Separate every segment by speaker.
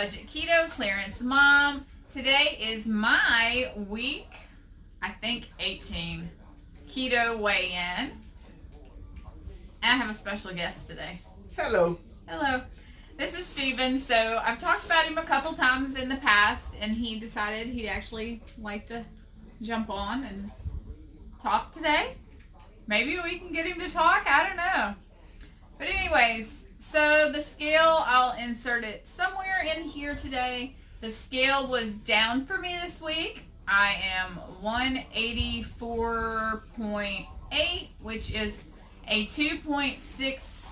Speaker 1: Budget Keto Clearance Mom. Today is my week, I think 18, keto weigh-in. And I have a special guest today.
Speaker 2: Hello.
Speaker 1: Hello. This is Steven. So I've talked about him a couple times in the past, and he decided he'd actually like to jump on and talk today. Maybe we can get him to talk. I don't know. But anyways, so the scale, I'll insert it somewhere in here today. The scale was down for me this week. I am 184.8, which is a 2.6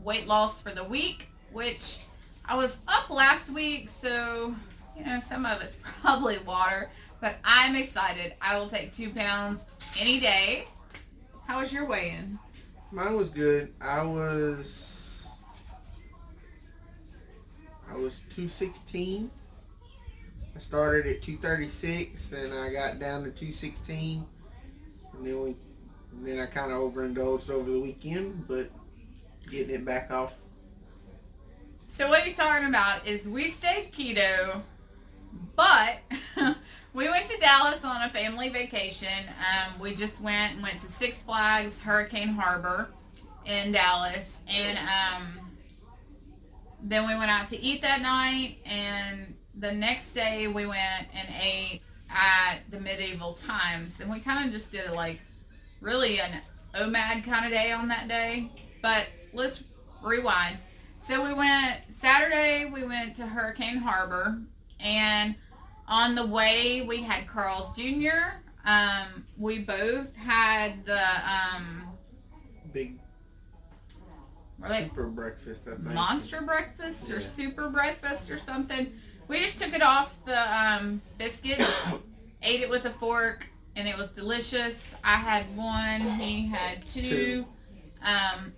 Speaker 1: weight loss for the week, which I was up last week, so, you know, some of it's probably water, but I'm excited. I will take 2 pounds any day. How was your weigh-in?
Speaker 2: Mine was good. I was 216. I started at 236 and I got down to 216, and then I kind of overindulged over the weekend, but getting it back off.
Speaker 1: So what he's talking about is we stayed keto, but we went to Dallas on a family vacation. We just went to Six Flags Hurricane Harbor in Dallas, and then we went out to eat that night, and the next day we went and ate at the Medieval Times, and we kind of just did really an OMAD kind of day on that day. But let's rewind. So Saturday we went to Hurricane Harbor, and on the way we had Carl's Jr. We both had the
Speaker 2: Big super breakfast, I think.
Speaker 1: Monster breakfast or super breakfast or something. We just took it off the biscuits, ate it with a fork, and it was delicious. I had one, he had two. And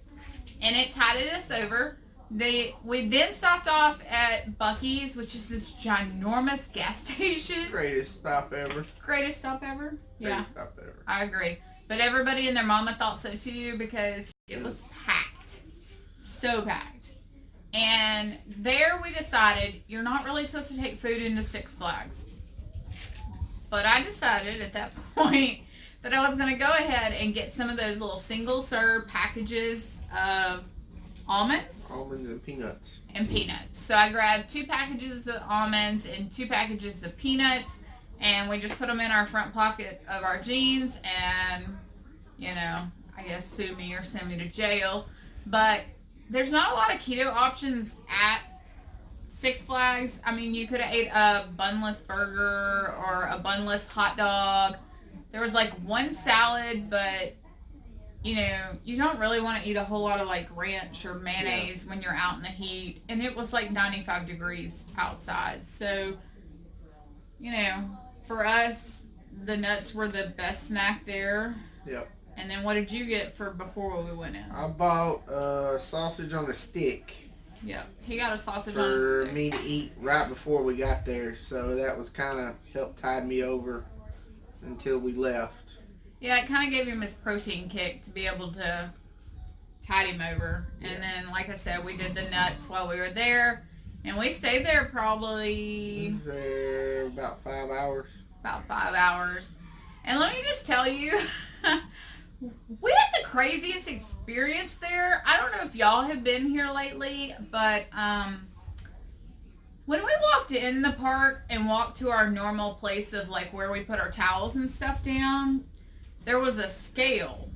Speaker 1: it tided us over. We then stopped off at Buc-ee's, which is this ginormous gas station.
Speaker 2: Greatest stop ever.
Speaker 1: Greatest stop ever? Yeah.
Speaker 2: Greatest stop ever.
Speaker 1: I agree. But everybody and their mama thought so too, because it was packed. So packed. And there we decided you're not really supposed to take food into Six Flags. But I decided at that point that I was going to go ahead and get some of those little single serve packages of almonds.
Speaker 2: Almonds and peanuts.
Speaker 1: So I grabbed 2 packages of almonds and 2 packages of peanuts, and we just put them in our front pocket of our jeans, and, you know, I guess sue me or send me to jail. But there's not a lot of keto options at Six Flags. I mean, you could have ate a bunless burger or a bunless hot dog. There was one salad, but you know, you don't really want to eat a whole lot of ranch or mayonnaise when you're out in the heat. And it was 95 degrees outside. So, you know, for us, the nuts were the best snack there.
Speaker 2: Yep.
Speaker 1: And then what did you get for before we went in?
Speaker 2: I bought sausage on a stick.
Speaker 1: Yeah, he got a sausage on a
Speaker 2: for
Speaker 1: stick.
Speaker 2: me to eat right before we got there. So that was kind of helped tide me over until we left.
Speaker 1: Yeah, it kind of gave him his protein kick to be able to tide him over. And then, like I said, we did the nuts while we were there. And we stayed there probably...
Speaker 2: We was there about 5 hours.
Speaker 1: About 5 hours. And let me just tell you, we had the craziest experience there. I don't know if y'all have been here lately, but when we walked in the park and walked to our normal place of where we put our towels and stuff down, there was a scale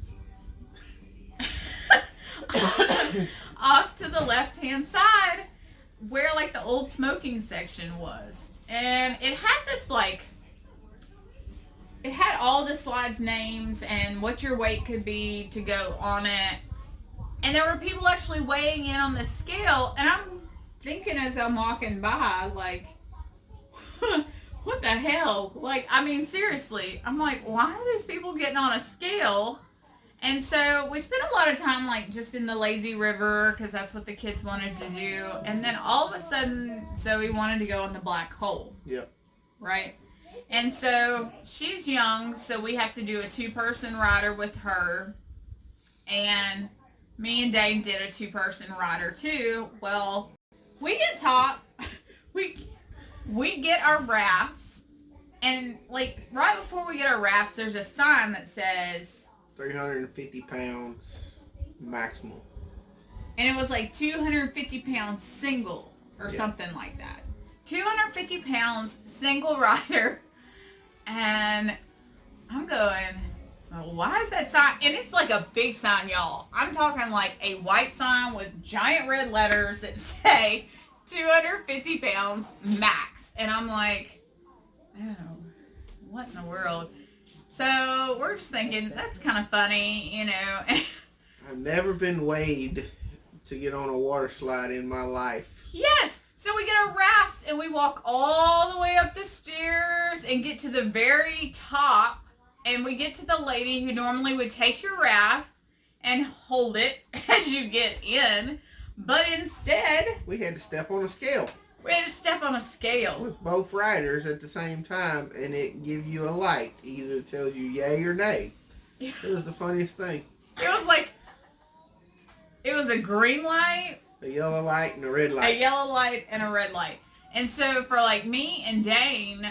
Speaker 1: off to the left-hand side where the old smoking section was. And it had this it had all the slides names and what your weight could be to go on it. And there were people actually weighing in on the scale, and I'm thinking as I'm walking by, what the hell? I mean, seriously, I'm why are these people getting on a scale? And so we spent a lot of time just in the lazy river, because that's what the kids wanted to do. And then all of a sudden, Zoe wanted to go in the black hole.
Speaker 2: Yep.
Speaker 1: Right? And so she's young, so we have to do a 2-person rider with her. And me and Dave did a 2-person rider too. Well, we get taught we get our rafts, and like right before we get our rafts, there's a sign that says
Speaker 2: 350 pounds maximum.
Speaker 1: And it was like 250 pounds single or something like that. 250 pounds single rider. And I'm going, well, why is that sign? And it's like a big sign, y'all. I'm talking like a white sign with giant red letters that say 250 pounds max. And I'm like, oh, what in the world? So we're just thinking, that's kind of funny, you know.
Speaker 2: I've never been weighed to get on a water slide in my life.
Speaker 1: Yes. So we get our rafts and we walk all the way up the stairs and get to the very top, and we get to the lady who normally would take your raft and hold it as you get in, but instead
Speaker 2: we had to step on a scale.
Speaker 1: We had to step on a scale
Speaker 2: with both riders at the same time, and it give you a light. Either it tells you yay or nay. It was the funniest thing.
Speaker 1: It was like, it was a green light,
Speaker 2: a yellow light, and a red light.
Speaker 1: A yellow light and a red light. And so for like me and Dane,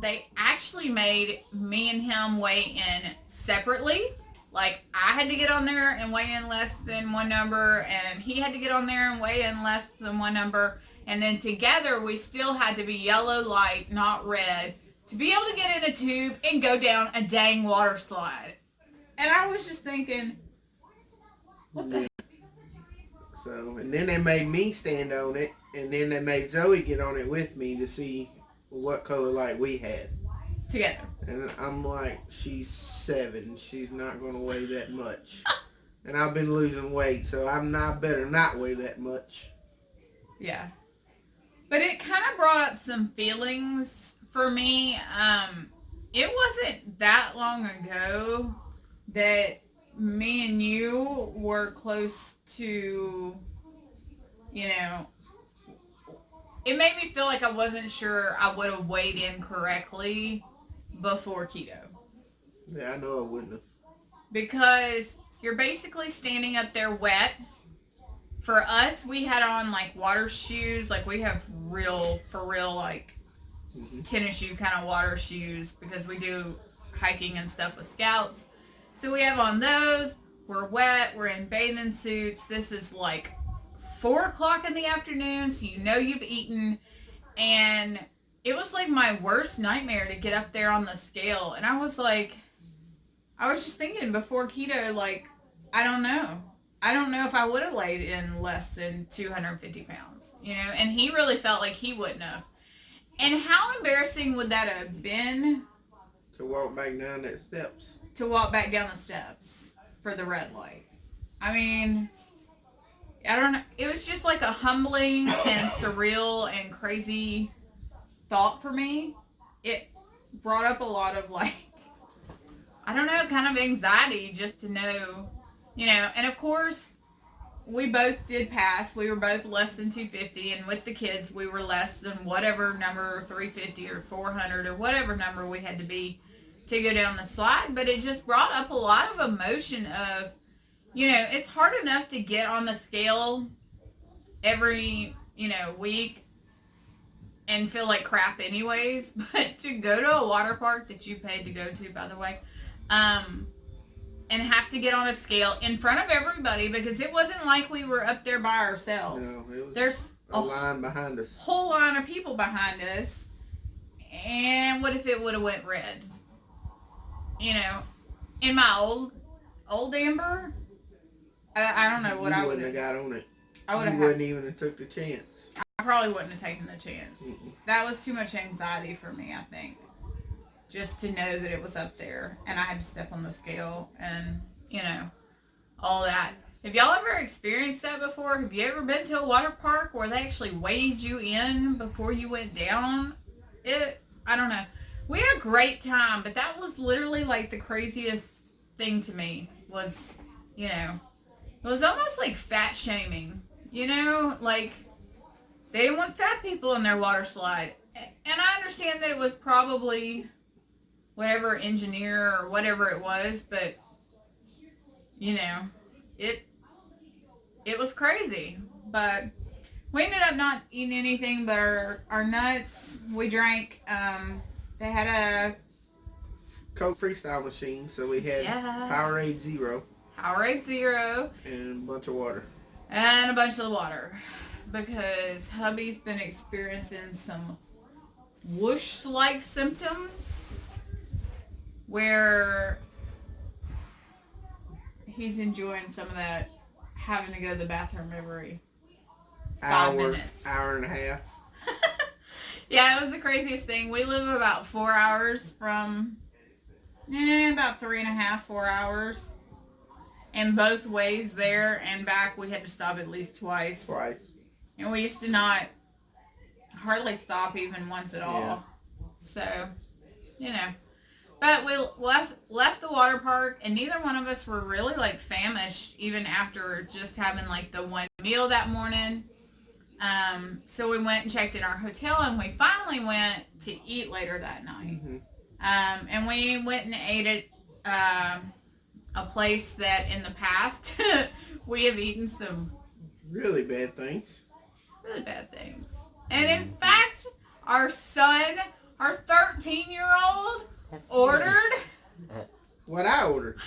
Speaker 1: they actually made me and him weigh in separately. Like I had to get on there and weigh in less than one number, and he had to get on there and weigh in less than one number. And then together we still had to be yellow light, not red, to be able to get in a tube and go down a dang water slide. And I was just thinking, what the?
Speaker 2: So, and then they made me stand on it, and then they made Zoe get on it with me to see what color light we had.
Speaker 1: Together.
Speaker 2: And I'm like, she's 7. She's not going to weigh that much. And I've been losing weight, so I better not weigh that much.
Speaker 1: Yeah. But it kind of brought up some feelings for me. It wasn't that long ago that me and you were close to, you know, it made me feel like I wasn't sure I would have weighed in correctly before keto.
Speaker 2: Yeah, I know I wouldn't have.
Speaker 1: Because you're basically standing up there wet. For us, we had on like water shoes, like we have for real like tennis shoe kind of water shoes because we do hiking and stuff with scouts. So we have on those, we're wet, we're in bathing suits. This is like 4 o'clock in the afternoon, so you know you've eaten. And it was like my worst nightmare to get up there on the scale. And I was just thinking before keto, like, I don't know. I don't know if I would have laid in less than 250 pounds, you know? And he really felt like he wouldn't have. And how embarrassing would that have been?
Speaker 2: To walk back down that steps.
Speaker 1: To walk back down the steps for the red light. I mean, I don't know. It was just like a humbling and surreal and crazy thought for me. It brought up a lot of like, I don't know, kind of anxiety just to know, you know. And of course, we both did pass. We were both less than 250, and with the kids, we were less than whatever number, 350 or 400 or whatever number we had to be to go down the slide. But it just brought up a lot of emotion of, you know, it's hard enough to get on the scale every, you know, week and feel like crap anyways, but to go to a water park that you paid to go to, by the way, and have to get on a scale in front of everybody, because it wasn't like we were up there by ourselves.
Speaker 2: No, it was
Speaker 1: There's
Speaker 2: a line behind us.
Speaker 1: Whole line of people behind us. And what if it would have went red? You know, in my old Amber, I don't know what I would
Speaker 2: have got on it.
Speaker 1: I would have.
Speaker 2: You wouldn't even have took the chance.
Speaker 1: I probably wouldn't have taken the chance.
Speaker 2: Mm-mm.
Speaker 1: That was too much anxiety for me, I think. Just to know that it was up there and I had to step on the scale and, you know, all that. Have y'all ever experienced that before? Have you ever been to a water park where they actually weighed you in before you went down? I don't know. We had a great time, but that was literally like the craziest thing to me was, you know, it was almost like fat shaming, you know, like they didn't want fat people in their water slide. And I understand that it was probably whatever engineer or whatever it was, but you know, it was crazy. But We ended up not eating anything but our nuts. We drank, they had a
Speaker 2: Coke Freestyle machine, so we had Powerade Zero.
Speaker 1: Powerade Zero.
Speaker 2: And a bunch of water.
Speaker 1: And a bunch of water. Because hubby's been experiencing some whoosh-like symptoms where he's enjoying some of that, having to go to the bathroom every 5 minutes.
Speaker 2: Hour and a half.
Speaker 1: Yeah, it was the craziest thing. We live about 4 hours from, about 3.5, 4 hours. And both ways there and back, we had to stop at least twice. And we used to not hardly stop even once at all.
Speaker 2: Yeah.
Speaker 1: So, you know. But we left the water park, and neither one of us were really, like, famished, even after just having, like, the one meal that morning. So we went and checked in our hotel, and we finally went to eat later that night.
Speaker 2: Mm-hmm.
Speaker 1: And we went and ate at a place that in the past we have eaten some
Speaker 2: really bad things.
Speaker 1: Really bad things. And in fact, our son, our 13-year-old, ordered
Speaker 2: what I ordered.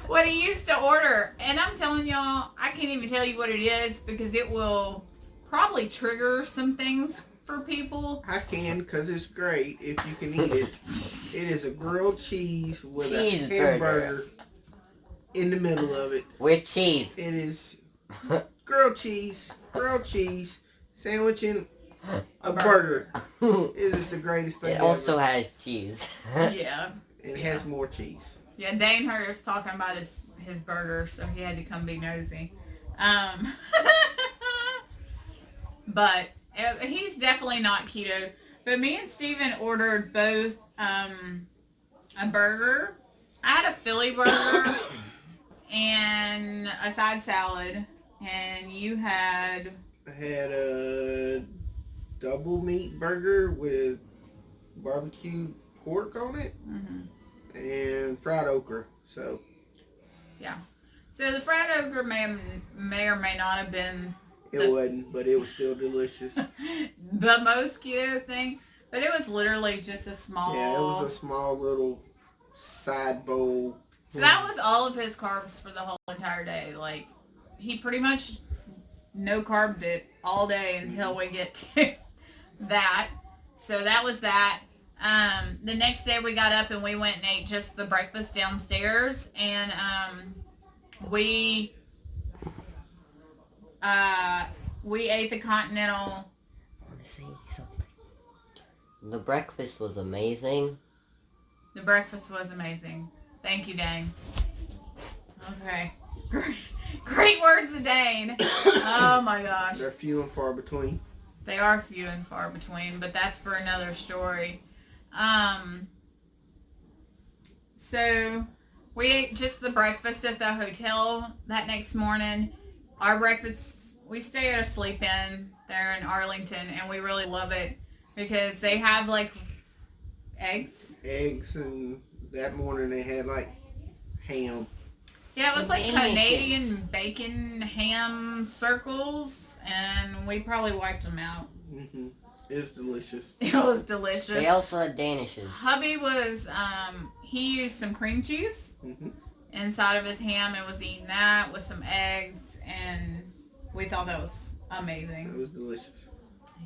Speaker 1: What he used to order. And I'm telling y'all, I can't even tell you what it is because it will probably trigger some things for people.
Speaker 2: I can, because it's great if you can eat it. It is a grilled cheese with a hamburger in the middle of it.
Speaker 3: With cheese.
Speaker 2: It is grilled cheese, sandwiching a burger. It is the greatest thing
Speaker 3: It
Speaker 2: ever.
Speaker 3: also has cheese.
Speaker 1: Yeah.
Speaker 2: It has more cheese.
Speaker 1: Yeah, Dane heard us talking about his burger, so he had to come be nosy. But he's definitely not keto. But me and Steven ordered both a burger. I had a Philly burger and a side salad. And you had...
Speaker 2: I had a double meat burger with barbecue pork on it.
Speaker 1: Mm-hmm.
Speaker 2: And fried okra. So...
Speaker 1: yeah. So the fried okra may or may not have been...
Speaker 2: It wasn't, but it was still delicious.
Speaker 1: the most keto thing. But it was literally just a small...
Speaker 2: Yeah, it was a small little side bowl.
Speaker 1: So that was all of his carbs for the whole entire day. Like, he pretty much no carbed it all day until we get to that. So that was that. The next day we got up and we went and ate just the breakfast downstairs. And we ate the continental.
Speaker 3: I want to say something. The breakfast was amazing.
Speaker 1: The breakfast was amazing. Thank you, Dane. Okay. Great words of Dane. Oh my gosh.
Speaker 2: They're few and far between.
Speaker 1: They are few and far between, but that's for another story. So we ate just the breakfast at the hotel that next morning. Our breakfast, we stay at a sleep-in there in Arlington, and we really love it because they have like eggs.
Speaker 2: Eggs, and that morning they had like ham.
Speaker 1: Yeah, it was like Canadian bacon ham circles, and we probably wiped them out.
Speaker 2: Mm-hmm. It was delicious.
Speaker 1: It was delicious.
Speaker 3: They also had Danishes.
Speaker 1: Hubby was, he used some cream cheese inside of his ham and was eating that with some eggs, and we thought that was amazing.
Speaker 2: It was delicious.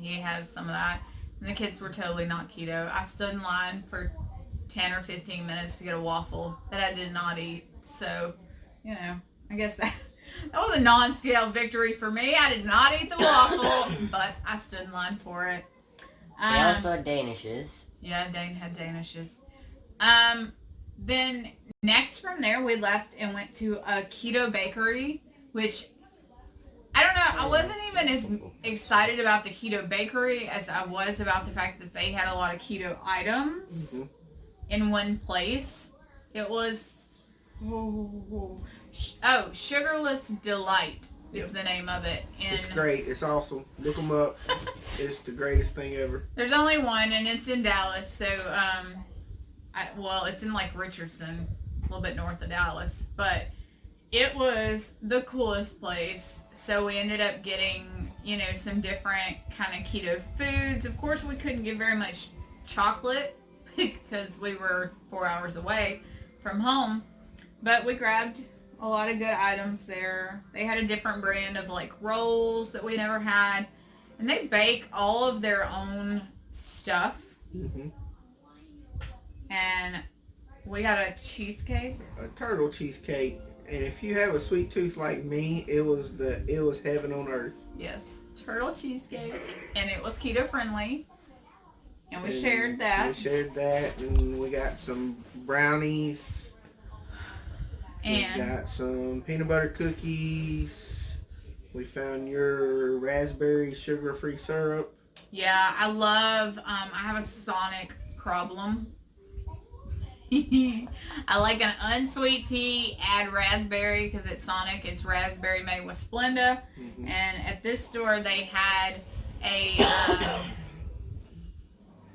Speaker 1: He had some of that, and the kids were totally not keto. I stood in line for 10 or 15 minutes to get a waffle that I did not eat, so, you know, I guess that was a non-scale victory for me. I did not eat the waffle, but I stood in line for it.
Speaker 3: They also had Danishes.
Speaker 1: Yeah, Dane had Danishes. Then next from there, we left and went to a keto bakery, which, I don't know, I wasn't even as excited about the keto bakery as I was about the fact that they had a lot of keto items in one place. It was, Sugarless Delight is the name of it. And
Speaker 2: it's great. It's awesome. Look them up. It's the greatest thing ever.
Speaker 1: There's only one, and it's in Dallas. So, it's in like Richardson, a little bit north of Dallas. But it was the coolest place. So we ended up getting you know, some different kind of keto foods. Of course, we couldn't get very much chocolate because we were 4 hours away from home. But we grabbed a lot of good items there. They had a different brand of like rolls that we never had. And they bake all of their own stuff.
Speaker 2: Mm-hmm.
Speaker 1: And we got a cheesecake.
Speaker 2: A turtle cheesecake. And if you have a sweet tooth like me, it was heaven on earth.
Speaker 1: Yes, turtle cheesecake. And it was keto friendly. And we shared that.
Speaker 2: We shared that, and we got some brownies.
Speaker 1: And
Speaker 2: we got some peanut butter cookies. We found your raspberry sugar-free syrup.
Speaker 1: yeah, I love, I have a Sonic problem. I like an unsweet tea, add raspberry because it's Sonic. It's raspberry made with Splenda.
Speaker 2: Mm-hmm.
Speaker 1: And at this store they had a,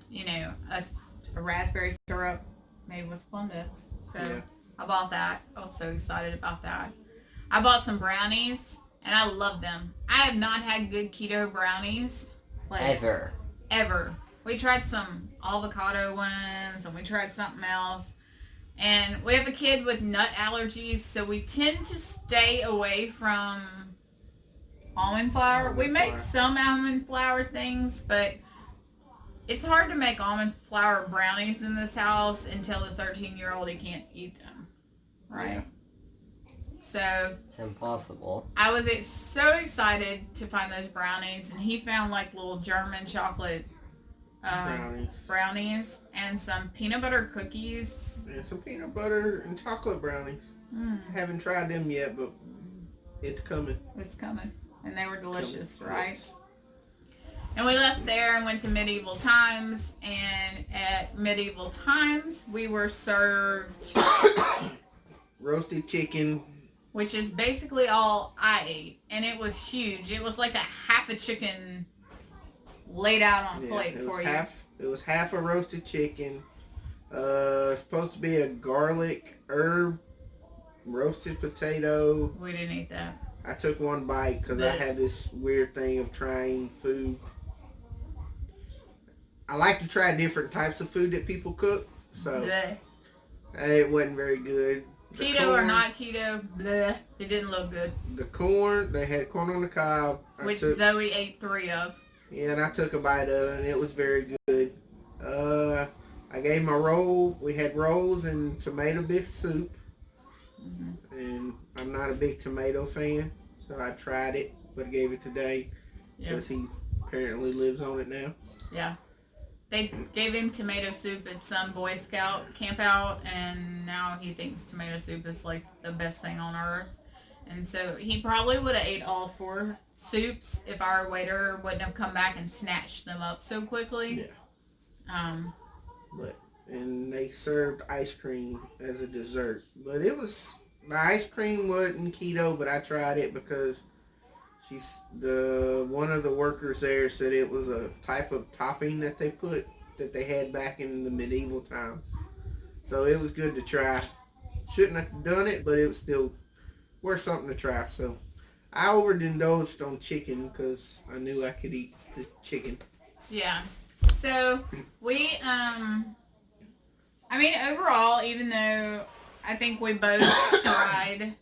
Speaker 1: you know, a raspberry syrup made with Splenda. So
Speaker 2: Yeah.
Speaker 1: I bought that. I was so excited about that. I bought some brownies and I love them. I have not had good keto brownies. Like, Ever. We tried some avocado ones and we tried something else. And we have a kid with nut allergies, so we tend to stay away from almond flour. We make some almond flour things, but it's hard to make almond flour brownies in this house until the 13-year-old he can't eat them. Right?
Speaker 2: Yeah.
Speaker 1: So
Speaker 3: It's impossible.
Speaker 1: I was so excited to find those brownies, and he found like little German chocolate brownies and some peanut butter cookies.
Speaker 2: And some peanut butter and chocolate brownies. Haven't tried them yet, but it's coming.
Speaker 1: It's coming. And they were delicious,
Speaker 2: Coming.
Speaker 1: right?
Speaker 2: Yes.
Speaker 1: And we left there and went to Medieval Times, and at Medieval Times we were served
Speaker 2: Roasted chicken.
Speaker 1: which is basically all I ate, and it was huge. It was like a half a chicken laid out on a plate for you.
Speaker 2: It was half a roasted chicken. Supposed to be a garlic herb roasted potato.
Speaker 1: We didn't eat that.
Speaker 2: I took one bite because I had this weird thing of trying food. I like to try different types of food that people cook, so
Speaker 1: Bleh.
Speaker 2: it wasn't very good. The
Speaker 1: Keto
Speaker 2: corn,
Speaker 1: or not keto, bleh. It didn't look good.
Speaker 2: The corn, they had corn on the cob.
Speaker 1: Which Zoe ate 3 of.
Speaker 2: Yeah, and I took a bite of it, and it was very good. I gave my roll. We had rolls and tomato bisque soup.
Speaker 1: Mm-hmm.
Speaker 2: And I'm not a big tomato fan, so I tried it, but gave it to Dave because he apparently lives on it now.
Speaker 1: Yeah. They gave him tomato soup at some Boy Scout camp out, and now he thinks tomato soup is like the best thing on earth. And so he probably would have ate all 4 soups if our waiter wouldn't have come back and snatched them up so quickly.
Speaker 2: Yeah. And they served ice cream as a dessert. But the ice cream wasn't keto, but I tried it because one of the workers there said it was a type of topping that they had back in the medieval times. So it was good to try. Shouldn't have done it, but it was still worth something to try. So I overindulged on chicken because I knew I could eat the chicken.
Speaker 1: Yeah. So we, overall, even though I think we both tried,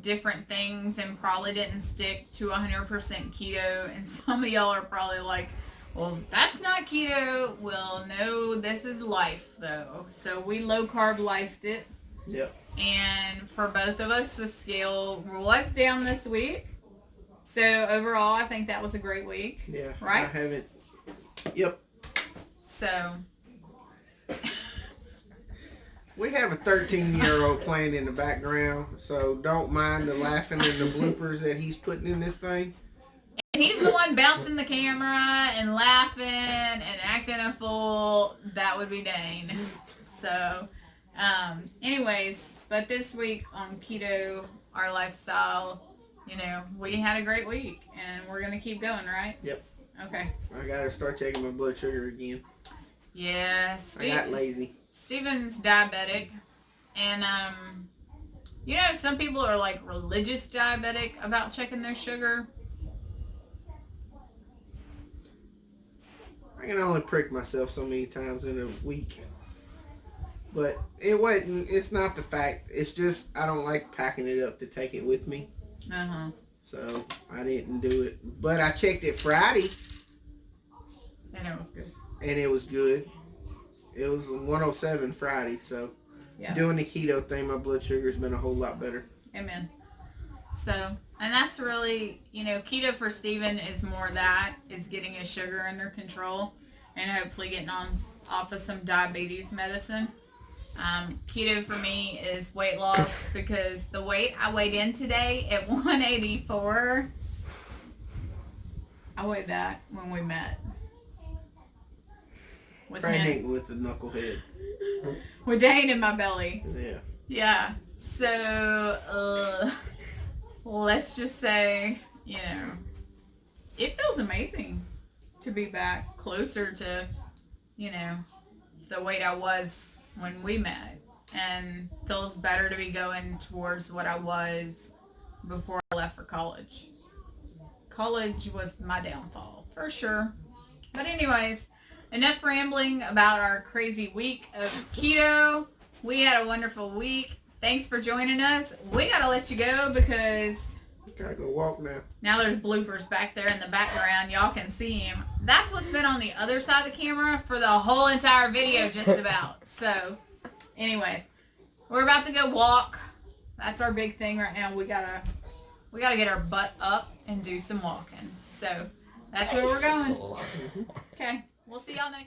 Speaker 1: different things and probably didn't stick to 100% keto, and some of y'all are probably like, well, that's not keto. Well, no, this is life, though. So we low-carb lifed it.
Speaker 2: Yep.
Speaker 1: And for both of us, the scale was down this week. So overall, I think that was a great week.
Speaker 2: Yeah.
Speaker 1: Right?
Speaker 2: I haven't. Yep.
Speaker 1: So
Speaker 2: We have a 13-year-old playing in the background, so don't mind the laughing and the bloopers that he's putting in this thing.
Speaker 1: and he's the one bouncing the camera and laughing and acting a fool. That would be Dane. So, anyways, but this week on Keto, our lifestyle, we had a great week, and we're going to keep going, right?
Speaker 2: Yep.
Speaker 1: Okay.
Speaker 2: I gotta start checking my blood sugar again.
Speaker 1: Yeah,
Speaker 2: I got lazy.
Speaker 1: Steven's diabetic, and some people are like religious diabetic about checking their sugar.
Speaker 2: I can only prick myself so many times in a week. But it wasn't. It's not the fact. It's just I don't like packing it up to take it with me. So I didn't do it. But I checked it Friday.
Speaker 1: And it was good.
Speaker 2: And it was good. It was 107 Friday. So doing the keto thing, my blood sugar's been a whole lot better.
Speaker 1: Amen. So, and that's really, keto for Steven is more that, is getting his sugar under control and hopefully getting off of some diabetes medicine. Keto for me is weight loss because the weight I weighed in today at 184, I weighed that when we met.
Speaker 2: Pregnant with the knucklehead.
Speaker 1: With Jane in my belly.
Speaker 2: Yeah.
Speaker 1: Yeah. So, let's just say, it feels amazing to be back closer to, the weight I was when we met, and feels better to be going towards what I was before I left for college. College was my downfall, for sure. But anyways, enough rambling about our crazy week of keto. We had a wonderful week. Thanks for joining us. We gotta let you go because
Speaker 2: gotta go walk now.
Speaker 1: Now there's bloopers back there in the background. Y'all can see him. That's what's been on the other side of the camera for the whole entire video, just about. So, anyways, we're about to go walk. That's our big thing right now. We gotta get our butt up and do some walking. So that's where we're going. Okay, we'll see y'all next.